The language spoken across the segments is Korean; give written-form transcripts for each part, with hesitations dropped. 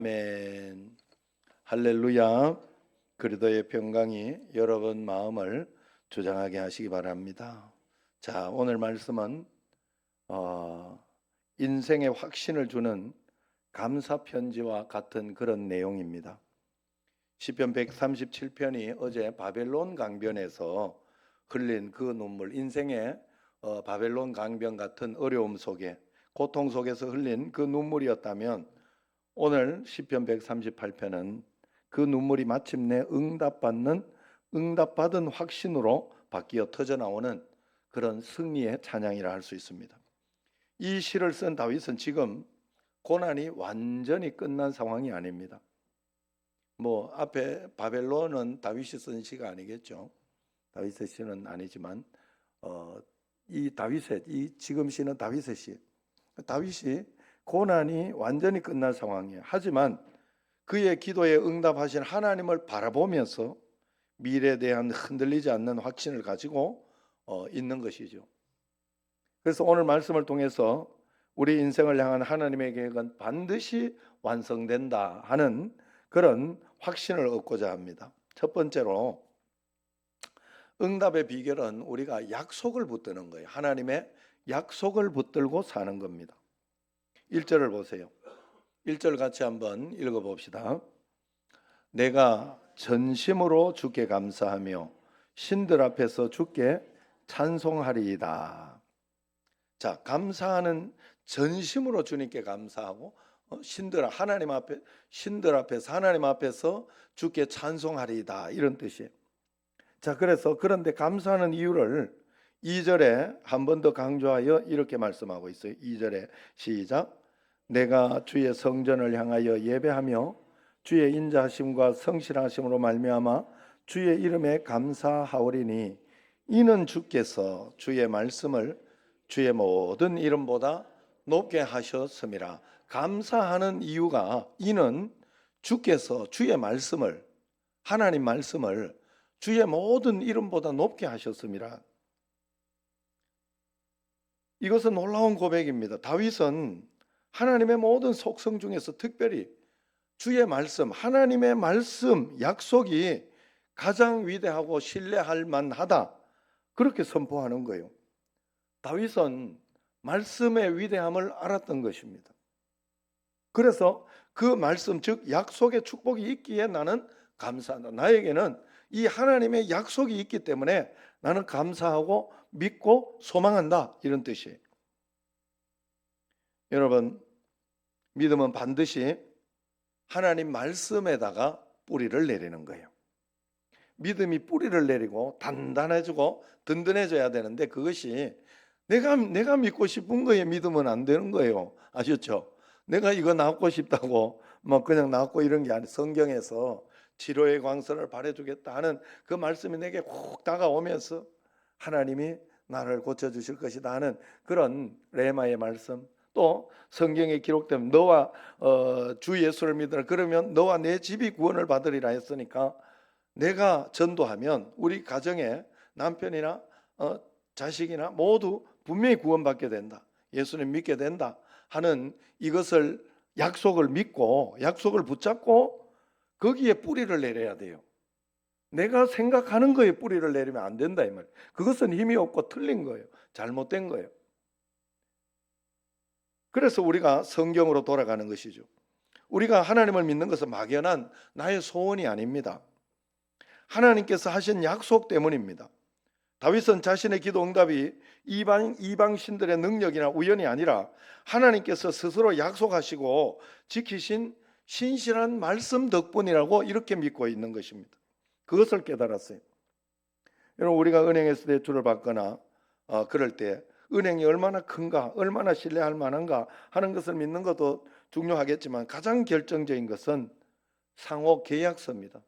아멘. 할렐루야. 그리스도의 평강이 여러분 마음을 주장하게 하시기 바랍니다. 자, 오늘 말씀은 인생의 확신을 주는 감사 편지와 같은 그런 내용입니다. 시편 137편이 어제 바벨론 강변에서 흘린 그 눈물, 인생의 바벨론 강변 같은 어려움 속에, 고통 속에서 흘린 그 눈물이었다면, 오늘 시편 138편은 그 눈물이 마침내 응답받은 확신으로 바뀌어 터져나오는 그런 승리의 찬양이라 할 수 있습니다. 이 시를 쓴 다윗은 지금 고난이 완전히 끝난 상황이 아닙니다. 앞에 바벨론은 다윗이 쓴 시가 아니겠죠. 다윗의 시는 아니지만 이 지금 시는 다윗의 시. 다윗이 고난이 완전히 끝난 상황이에요. 하지만 그의 기도에 응답하신 하나님을 바라보면서 미래에 대한 흔들리지 않는 확신을 가지고 있는 것이죠. 그래서 오늘 말씀을 통해서 우리 인생을 향한 하나님의 계획은 반드시 완성된다 하는 그런 확신을 얻고자 합니다. 첫 번째로, 응답의 비결은 우리가 약속을 붙드는 거예요. 하나님의 약속을 붙들고 사는 겁니다. 1절을 보세요. 1절 같이 한번 읽어봅시다. 내가 전심으로 주께 감사하며 신들 앞에서 주께 찬송하리이다. 자, 감사하는 전심으로 주님께 감사하고 신들 앞에서 하나님 앞에서 주께 찬송하리이다, 이런 뜻이에요. 자, 그런데 감사하는 이유를 2절에 한 번 더 강조하여 이렇게 말씀하고 있어요. 2절에 시작. 내가 주의 성전을 향하여 예배하며 주의 인자하심과 성실하심으로 말미암아 주의 이름에 감사하오리니 이는 주께서 주의 말씀을 주의 모든 이름보다 높게 하셨음이라. 감사하는 이유가, 이는 주께서 주의 말씀을, 하나님 말씀을 주의 모든 이름보다 높게 하셨음이라. 이것은 놀라운 고백입니다. 다윗은 하나님의 모든 속성 중에서 특별히 주의 말씀, 하나님의 말씀, 약속이 가장 위대하고 신뢰할 만하다, 그렇게 선포하는 거예요. 다윗은 말씀의 위대함을 알았던 것입니다. 그래서 그 말씀, 즉 약속의 축복이 있기에 나는 감사한다. 나에게는 이 하나님의 약속이 있기 때문에 나는 감사하고 믿고 소망한다, 이런 뜻이에요. 여러분, 믿음은 반드시 하나님 말씀에다가 뿌리를 내리는 거예요. 믿음이 뿌리를 내리고 단단해지고 든든해져야 되는데, 그것이 내가 믿고 싶은 거에 믿으면 안 되는 거예요. 아셨죠? 내가 이거 낳고 싶다고 그냥 낳고 이런 게 아니라, 성경에서 치료의 광선을 발해주겠다 하는 그 말씀이 내게 꼭 다가오면서 하나님이 나를 고쳐주실 것이다 하는 그런 레마의 말씀, 또 성경에 기록된 너와 주 예수를 믿으라, 그러면 너와 내 집이 구원을 받으리라 했으니까, 내가 전도하면 우리 가정에 남편이나 자식이나 모두 분명히 구원받게 된다, 예수님 믿게 된다 하는 이것을, 약속을 믿고 약속을 붙잡고 거기에 뿌리를 내려야 돼요. 내가 생각하는 거에 뿌리를 내리면 안 된다, 이 말이에요. 그것은 힘이 없고 틀린 거예요. 잘못된 거예요. 그래서 우리가 성경으로 돌아가는 것이죠. 우리가 하나님을 믿는 것은 막연한 나의 소원이 아닙니다. 하나님께서 하신 약속 때문입니다. 다윗은 자신의 기도 응답이 이방 신들의 능력이나 우연이 아니라 하나님께서 스스로 약속하시고 지키신 신실한 말씀 덕분이라고 이렇게 믿고 있는 것입니다. 그것을 깨달았어요. 여러분, 우리가 은행에서 대출을 받거나 그럴 때 은행이 얼마나 큰가, 얼마나 신뢰할 만한가 하는 것을 믿는 것도 중요하겠지만, 가장 결정적인 것은 상호 계약서입니다.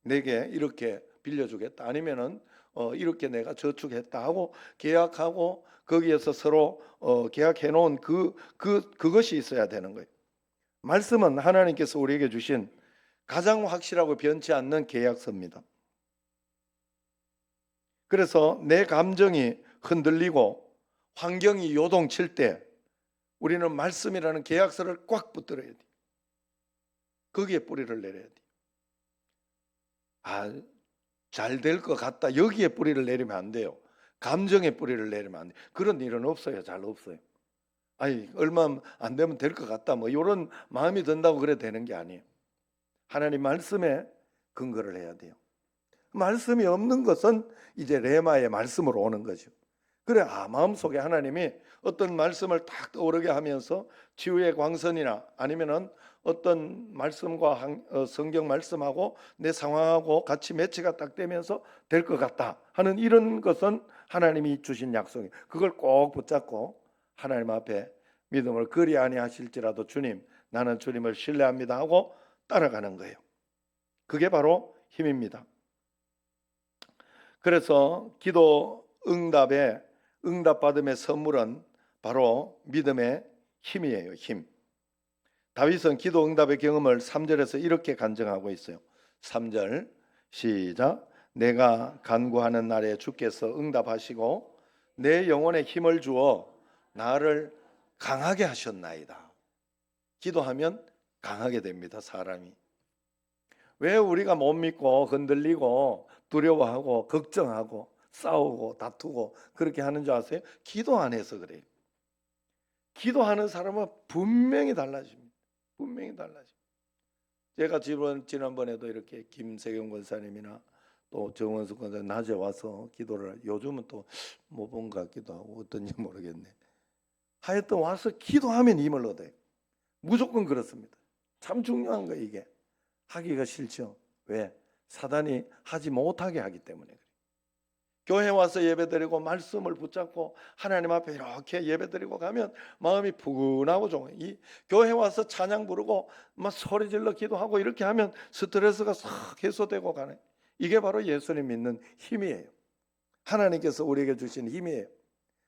내게 이렇게 빌려주겠다, 아니면은 이렇게 내가 저축했다 하고 계약하고 거기에서 서로 계약해 놓은 그것이 있어야 되는 거예요. 말씀은 하나님께서 우리에게 주신 가장 확실하고 변치 않는 계약서입니다. 그래서 내 감정이 흔들리고 환경이 요동칠 때 우리는 말씀이라는 계약서를 꽉 붙들어야 돼요. 거기에 뿌리를 내려야 돼요. 아, 잘 될 것 같다. 여기에 뿌리를 내리면 안 돼요. 감정에 뿌리를 내리면 안 돼요. 그런 일은 없어요. 잘 없어요. 아니, 얼마 안 되면 될 것 같다. 뭐 이런 마음이 든다고 그래 되는 게 아니에요. 하나님 말씀에 근거를 해야 돼요. 말씀이 없는 것은 이제 레마의 말씀으로 오는 거죠. 그래, 마음속에 하나님이 어떤 말씀을 딱 떠오르게 하면서 치유의 광선이나 아니면은 어떤 말씀과 성경 말씀하고 내 상황하고 같이 매치가 딱 되면서 될 것 같다 하는 이런 것은 하나님이 주신 약속이에요. 그걸 꼭 붙잡고 하나님 앞에 믿음을 그리 아니하실지라도 주님, 나는 주님을 신뢰합니다 하고 따라가는 거예요. 그게 바로 힘입니다. 그래서 기도 응답받음의 선물은 바로 믿음의 힘이에요. 힘. 다윗은 기도 응답의 경험을 3절에서 이렇게 간증하고 있어요. 3절 시작. 내가 간구하는 날에 주께서 응답하시고 내 영혼에 힘을 주어 나를 강하게 하셨나이다. 기도하면 강하게 됩니다. 사람이. 왜 우리가 못 믿고 흔들리고 두려워하고 걱정하고 싸우고 다투고 그렇게 하는 줄 아세요? 기도 안 해서 그래요. 기도하는 사람은 분명히 달라집니다. 분명히 달라집니다. 제가 지난번에도 이렇게 김세경 권사님이나 또 정원숙 권사님 낮에 와서 기도를, 요즘은 또 못 본 것 같기도 하고 어떤지 모르겠네. 하여튼 와서 기도하면 힘을 얻어요. 무조건 그렇습니다. 참 중요한 거예요. 이게 하기가 싫죠. 왜? 사단이 하지 못하게 하기 때문에 그래요. 교회 와서 예배드리고 말씀을 붙잡고 하나님 앞에 이렇게 예배드리고 가면 마음이 푸근하고 좋아요. 이 교회 와서 찬양 부르고 막 소리 질러 기도하고 이렇게 하면 스트레스가 싹 해소되고 가네. 이게 바로 예수님 믿는 힘이에요. 하나님께서 우리에게 주신 힘이에요.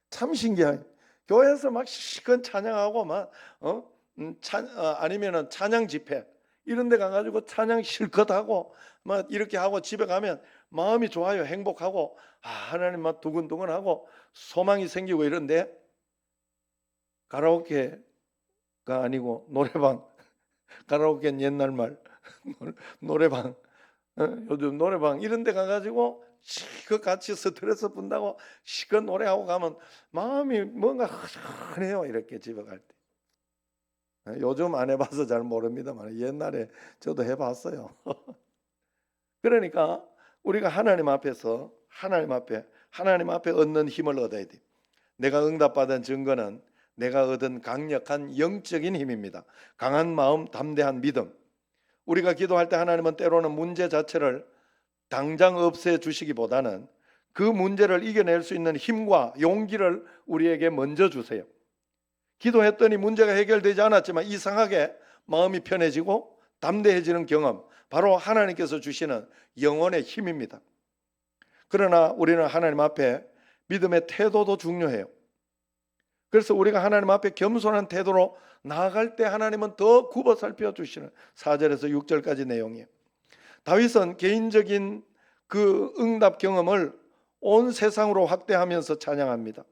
참 신기해요. 교회에서 막 시큰 찬양하고 막 아니면은 찬양 집회 이런 데 가가지고 찬양 실컷 하고 막 이렇게 하고 집에 가면 마음이 좋아요. 행복하고 하나님 막 두근두근하고 소망이 생기고 이런데 가라오케가 아니고 노래방 가라오케는 옛날 말 노래방 요즘 노래방 이런 데 가가지고 실컷 같이 스트레스 푼다고 실컷 노래하고 가면 마음이 뭔가 흐뭇해요. 이렇게 집에 갈 때. 요즘 안 해봐서 잘 모릅니다만 옛날에 저도 해봤어요. 그러니까 우리가 하나님 앞에 얻는 힘을 얻어야 돼. 내가 응답받은 증거는 내가 얻은 강력한 영적인 힘입니다. 강한 마음, 담대한 믿음. 우리가 기도할 때 하나님은 때로는 문제 자체를 당장 없애주시기보다는 그 문제를 이겨낼 수 있는 힘과 용기를 우리에게 먼저 주세요. 기도했더니 문제가 해결되지 않았지만 이상하게 마음이 편해지고 담대해지는 경험, 바로 하나님께서 주시는 영혼의 힘입니다. 그러나 우리는 하나님 앞에 믿음의 태도도 중요해요. 그래서 우리가 하나님 앞에 겸손한 태도로 나아갈 때 하나님은 더 굽어 살펴주시는 4절에서 6절까지 내용이에요. 다윗은 개인적인 그 응답 경험을 온 세상으로 확대하면서 찬양합니다.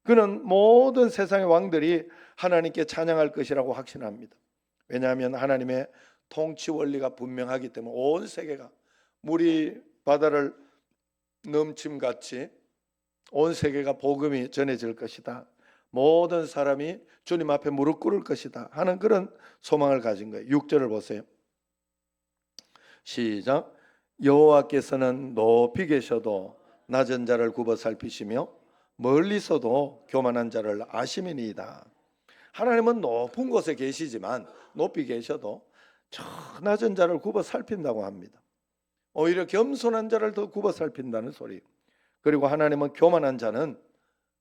그는 모든 세상의 왕들이 하나님께 찬양할 것이라고 확신합니다. 왜냐하면 하나님의 통치 원리가 분명하기 때문에 온 세계가 물이 바다를 넘침같이 온 세계가 복음이 전해질 것이다. 모든 사람이 주님 앞에 무릎 꿇을 것이다 하는 그런 소망을 가진 거예요. 6절을 보세요. 시작. 여호와께서는 높이 계셔도 낮은 자를 굽어 살피시며 멀리서도 교만한 자를 아심이니이다. 하나님은 높은 곳에 계시지만 높이 계셔도 저 낮은 자를 굽어 살핀다고 합니다. 오히려 겸손한 자를 더 굽어 살핀다는 소리. 그리고 하나님은 교만한 자는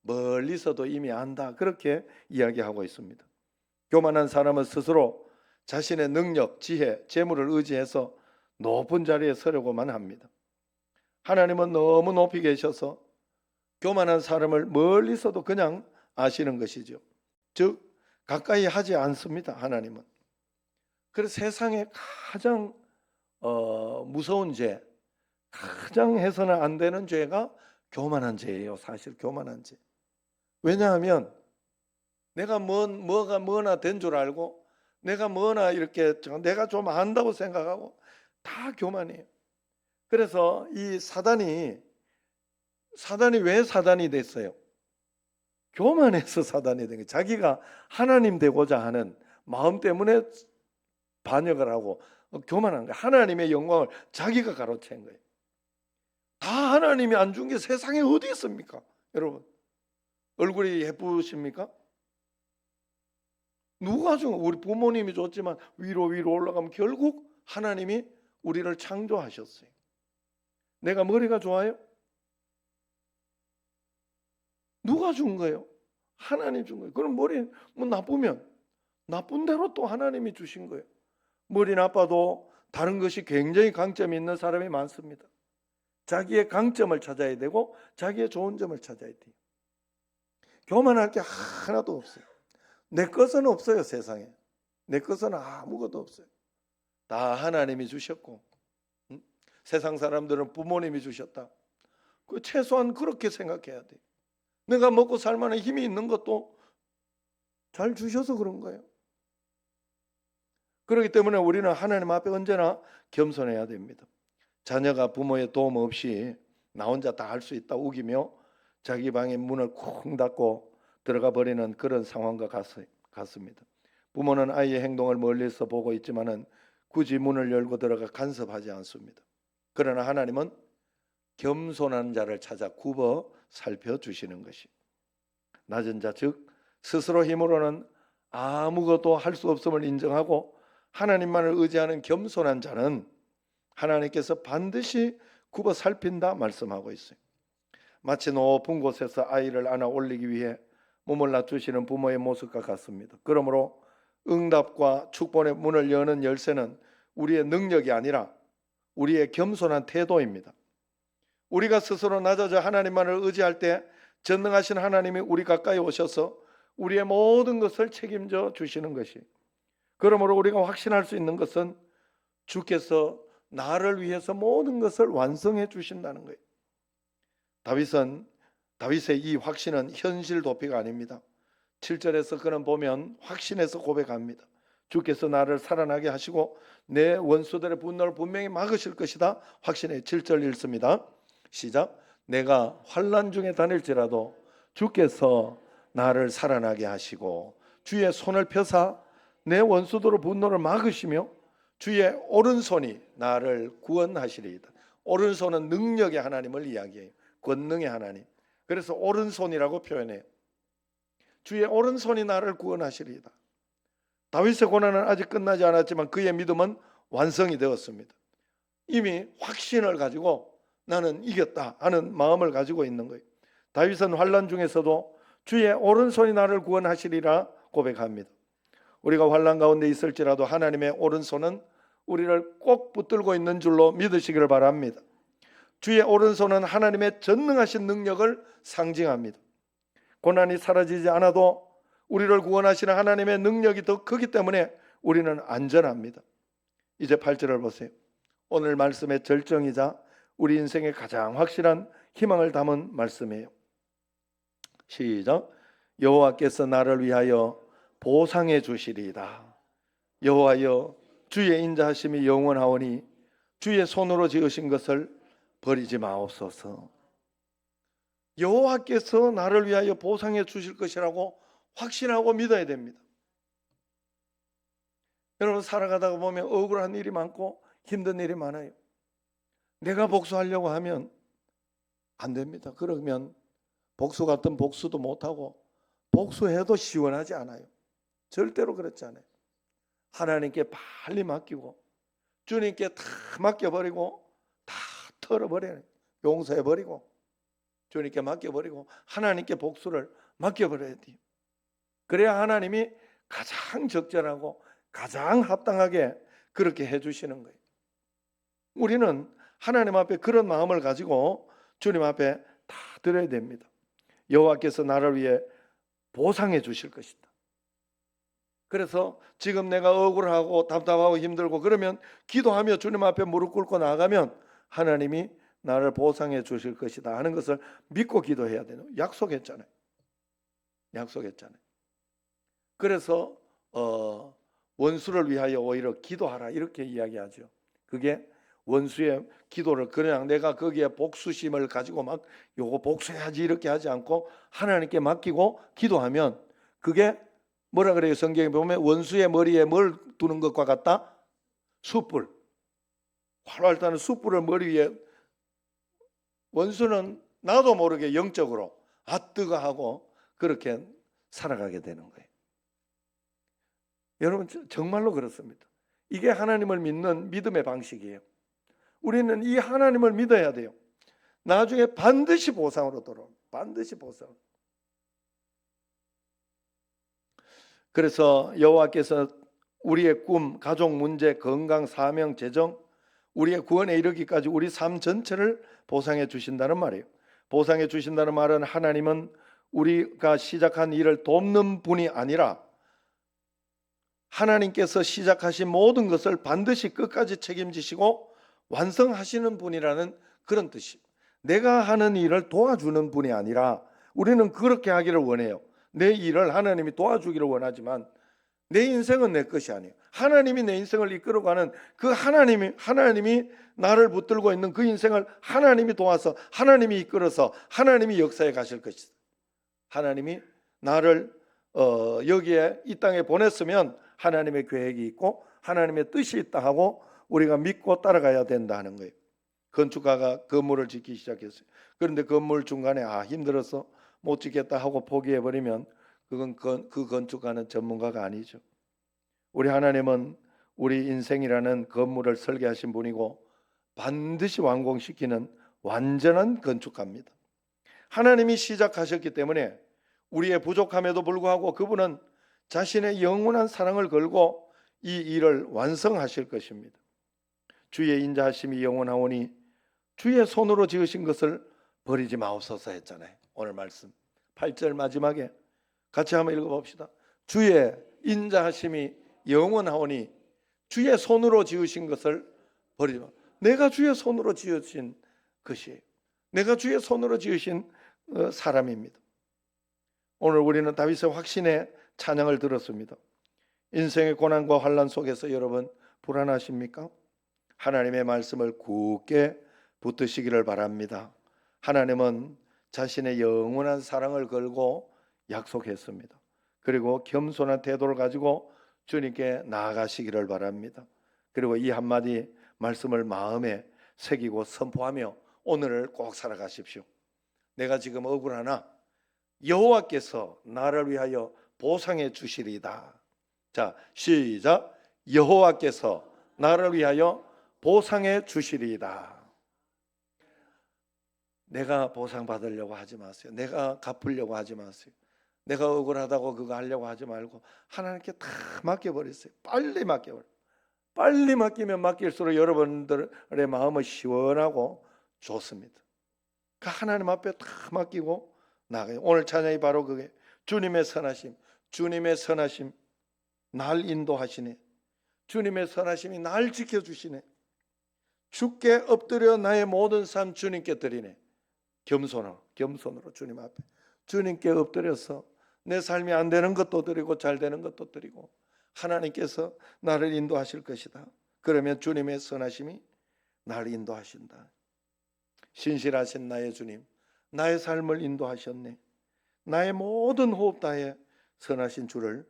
멀리서도 이미 안다, 그렇게 이야기하고 있습니다. 교만한 사람은 스스로 자신의 능력, 지혜, 재물을 의지해서 높은 자리에 서려고만 합니다. 하나님은 너무 높이 계셔서 교만한 사람을 멀리서도 그냥 아시는 것이죠. 즉 가까이 하지 않습니다. 하나님은. 그래서 세상에 가장 무서운 죄, 가장 해서는 안 되는 죄가 교만한 죄예요. 사실 교만한 죄. 왜냐하면 내가 뭐가 뭐나 된 줄 알고 내가 뭐나 이렇게 내가 좀 안다고 생각하고 다 교만이에요. 그래서 이 사단이 왜 사단이 됐어요? 교만해서 사단이 된 거예요. 자기가 하나님 되고자 하는 마음 때문에 반역을 하고 교만한 거예요. 하나님의 영광을 자기가 가로챈 거예요. 다 하나님이 안 준 게 세상에 어디 있습니까? 여러분, 얼굴이 예쁘십니까? 누가 준? 우리 부모님이 줬지만 위로 올라가면 결국 하나님이 우리를 창조하셨어요. 내가 머리가 좋아요? 누가 준 거예요? 하나님 준 거예요. 그럼 머리 뭐 나쁘면 나쁜 대로 또 하나님이 주신 거예요. 머리 나빠도 다른 것이 굉장히 강점이 있는 사람이 많습니다. 자기의 강점을 찾아야 되고 자기의 좋은 점을 찾아야 돼요. 교만할 게 하나도 없어요. 내 것은 없어요. 세상에 내 것은 아무것도 없어요. 다 하나님이 주셨고, 세상 사람들은 부모님이 주셨다. 그 최소한 그렇게 생각해야 돼요. 내가 먹고 살 만한 힘이 있는 것도 잘 주셔서 그런 거예요. 그렇기 때문에 우리는 하나님 앞에 언제나 겸손해야 됩니다. 자녀가 부모의 도움 없이 나 혼자 다 할 수 있다 우기며 자기 방에 문을 쿵 닫고 들어가 버리는 그런 상황과 같습니다. 부모는 아이의 행동을 멀리서 보고 있지만은 굳이 문을 열고 들어가 간섭하지 않습니다. 그러나 하나님은 겸손한 자를 찾아 굽어 살펴주시는 것이, 낮은 자 즉 스스로 힘으로는 아무것도 할 수 없음을 인정하고 하나님만을 의지하는 겸손한 자는 하나님께서 반드시 굽어 살핀다 말씀하고 있어요. 마치 높은 곳에서 아이를 안아 올리기 위해 몸을 낮추시는 부모의 모습과 같습니다. 그러므로 응답과 축복의 문을 여는 열쇠는 우리의 능력이 아니라 우리의 겸손한 태도입니다. 우리가 스스로 낮아져 하나님만을 의지할 때 전능하신 하나님이 우리 가까이 오셔서 우리의 모든 것을 책임져 주시는 것이, 그러므로 우리가 확신할 수 있는 것은 주께서 나를 위해서 모든 것을 완성해 주신다는 거예요. 다윗의 이 확신은 현실 도피가 아닙니다. 7절에서 그는 보면 확신해서 고백합니다. 주께서 나를 살아나게 하시고 내 원수들의 분노를 분명히 막으실 것이다. 확신해. 7절 읽습니다. 시작. 내가 환난 중에 다닐지라도 주께서 나를 살아나게 하시고 주의 손을 펴사 내 원수들의 분노를 막으시며 주의 오른손이 나를 구원하시리이다. 오른손은 능력의 하나님을 이야기해요. 권능의 하나님. 그래서 오른손이라고 표현해요. 주의 오른손이 나를 구원하시리이다. 다윗의 고난은 아직 끝나지 않았지만 그의 믿음은 완성이 되었습니다. 이미 확신을 가지고 나는 이겼다 하는 마음을 가지고 있는 거예요. 다윗은 환난 중에서도 주의 오른손이 나를 구원하시리라 고백합니다. 우리가 환난 가운데 있을지라도 하나님의 오른손은 우리를 꼭 붙들고 있는 줄로 믿으시기를 바랍니다. 주의 오른손은 하나님의 전능하신 능력을 상징합니다. 고난이 사라지지 않아도 우리를 구원하시는 하나님의 능력이 더 크기 때문에 우리는 안전합니다. 이제 8절을 보세요. 오늘 말씀의 절정이자 우리 인생의 가장 확실한 희망을 담은 말씀이에요. 시작. 여호와께서 나를 위하여 보상해 주시리이다. 여호와여 주의 인자하심이 영원하오니 주의 손으로 지으신 것을 버리지 마옵소서. 여호와께서 나를 위하여 보상해 주실 것이라고 확신하고 믿어야 됩니다. 여러분, 살아가다가 보면 억울한 일이 많고 힘든 일이 많아요. 내가 복수하려고 하면 안 됩니다. 그러면 복수 같은 복수도 못하고 복수해도 시원하지 않아요. 절대로 그렇지 않아요. 하나님께 빨리 맡기고 주님께 다 맡겨버리고 다 털어버려요. 용서해버리고 주님께 맡겨버리고 하나님께 복수를 맡겨버려야 돼요. 그래야 하나님이 가장 적절하고 가장 합당하게 그렇게 해주시는 거예요. 우리는 하나님 앞에 그런 마음을 가지고 주님 앞에 다 드려야 됩니다. 여호와께서 나를 위해 보상해 주실 것이다. 그래서 지금 내가 억울하고 답답하고 힘들고 그러면 기도하며 주님 앞에 무릎 꿇고 나아가면 하나님이 나를 보상해 주실 것이다 하는 것을 믿고 기도해야 되는, 약속했잖아요. 그래서 원수를 위하여 오히려 기도하라 이렇게 이야기하죠. 그게 원수의 기도를 그냥 내가 거기에 복수심을 가지고 막 요거 복수해야지 이렇게 하지 않고 하나님께 맡기고 기도하면 그게 뭐라 그래요? 성경에 보면 원수의 머리에 뭘 두는 것과 같다? 숯불. 활활 타는 숯불을 머리 위에. 원수는 나도 모르게 영적으로 뜨거 하고 그렇게 살아가게 되는 거예요. 여러분 정말로 그렇습니다. 이게 하나님을 믿는 믿음의 방식이에요. 우리는 이 하나님을 믿어야 돼요. 나중에 반드시 보상으로 돌아옵니다. 반드시 보상. 그래서 여호와께서 우리의 꿈, 가족 문제, 건강, 사명, 재정, 우리의 구원에 이르기까지 우리 삶 전체를 보상해 주신다는 말이에요. 보상해 주신다는 말은 하나님은 우리가 시작한 일을 돕는 분이 아니라 하나님께서 시작하신 모든 것을 반드시 끝까지 책임지시고 완성하시는 분이라는 그런 뜻이에요. 내가 하는 일을 도와주는 분이 아니라 우리는 그렇게 하기를 원해요. 내 일을 하나님이 도와주기를 원하지만 내 인생은 내 것이 아니에요. 하나님이 내 인생을 이끌어가는 그 하나님이 나를 붙들고 있는 그 인생을 하나님이 도와서 하나님이 이끌어서 하나님이 역사에 가실 것이다. 하나님이 나를 여기에 이 땅에 보냈으면 하나님의 계획이 있고 하나님의 뜻이 있다 하고 우리가 믿고 따라가야 된다 하는 거예요. 건축가가 건물을 짓기 시작했어요. 그런데 건물 중간에 힘들어서 못 짓겠다 하고 포기해버리면 그건 그 건축가는 전문가가 아니죠. 우리 하나님은 우리 인생이라는 건물을 설계하신 분이고 반드시 완공시키는 완전한 건축가입니다. 하나님이 시작하셨기 때문에 우리의 부족함에도 불구하고 그분은 자신의 영원한 사랑을 걸고 이 일을 완성하실 것입니다. 주의 인자하심이 영원하오니 주의 손으로 지으신 것을 버리지 마옵소서 했잖아요. 오늘 말씀 8절 마지막에 같이 한번 읽어봅시다. 주의 인자하심이 영원하오니 주의 손으로 지으신 것을 버리지 마. 내가 주의 손으로 지으신 것이에요. 내가 주의 손으로 지으신 사람입니다. 오늘 우리는 다윗의 확신의 찬양을 들었습니다. 인생의 고난과 환난 속에서 여러분 불안하십니까? 하나님의 말씀을 굳게 붙드시기를 바랍니다. 하나님은 자신의 영원한 사랑을 걸고 약속했습니다. 그리고 겸손한 태도를 가지고 주님께 나아가시기를 바랍니다. 그리고 이 한마디 말씀을 마음에 새기고 선포하며 오늘을 꼭 살아가십시오. 내가 지금 억울하나 여호와께서 나를 위하여 보상해 주시리이다. 자, 시작. 여호와께서 나를 위하여 보상해 주시리이다. 내가 보상받으려고 하지 마세요. 내가 갚으려고 하지 마세요. 내가 억울하다고 그거 하려고 하지 말고 하나님께 다 맡겨버리세요. 빨리 맡겨버려요. 빨리 맡기면 맡길수록 여러분들의 마음은 시원하고 좋습니다. 그 하나님 앞에 다 맡기고 나가요. 오늘 찬양이 바로 그게 주님의 선하심. 주님의 선하심 날 인도하시네. 주님의 선하심이 날 지켜주시네. 주께 엎드려 나의 모든 삶 주님께 드리네. 겸손으로 주님 앞에 주님께 엎드려서 내 삶이 안 되는 것도 드리고 잘 되는 것도 드리고 하나님께서 나를 인도하실 것이다. 그러면 주님의 선하심이 나를 인도하신다. 신실하신 나의 주님, 나의 삶을 인도하셨네. 나의 모든 호흡 다해 선하신 주를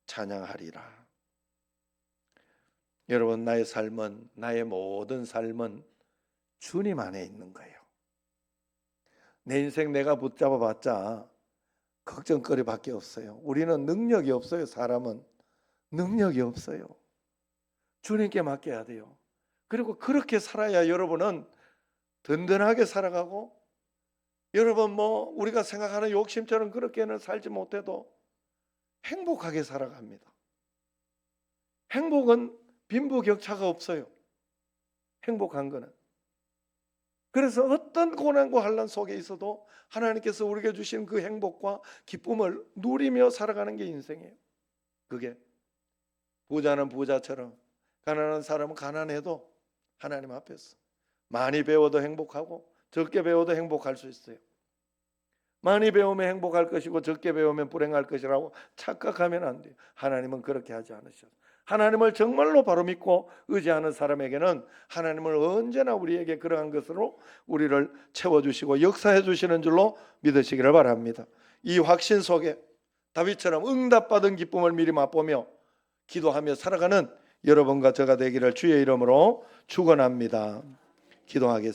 찬양하리라. 여러분, 나의 삶은, 나의 모든 삶은 주님 안에 있는 거예요. 내 인생 내가 붙잡아 봤자 걱정거리밖에 없어요. 우리는 능력이 없어요. 사람은 능력이 없어요. 주님께 맡겨야 돼요. 그리고 그렇게 살아야 여러분은 든든하게 살아가고, 여러분 우리가 생각하는 욕심처럼 그렇게는 살지 못해도 행복하게 살아갑니다. 행복은 빈부격차가 없어요. 행복한 거는. 그래서 어떤 고난과 환난 속에 있어도 하나님께서 우리에게 주신 그 행복과 기쁨을 누리며 살아가는 게 인생이에요. 그게 부자는 부자처럼, 가난한 사람은 가난해도 하나님 앞에서 많이 배워도 행복하고 적게 배워도 행복할 수 있어요. 많이 배우면 행복할 것이고 적게 배우면 불행할 것이라고 착각하면 안 돼요. 하나님은 그렇게 하지 않으셨어요. 하나님을 정말로 바로 믿고 의지하는 사람에게는 하나님을 언제나 우리에게 그러한 것으로 우리를 채워주시고 역사해 주시는 줄로 믿으시기를 바랍니다. 이 확신 속에 다윗처럼 응답받은 기쁨을 미리 맛보며 기도하며 살아가는 여러분과 저가 되기를 주의 이름으로 축원합니다. 기도하겠습니다.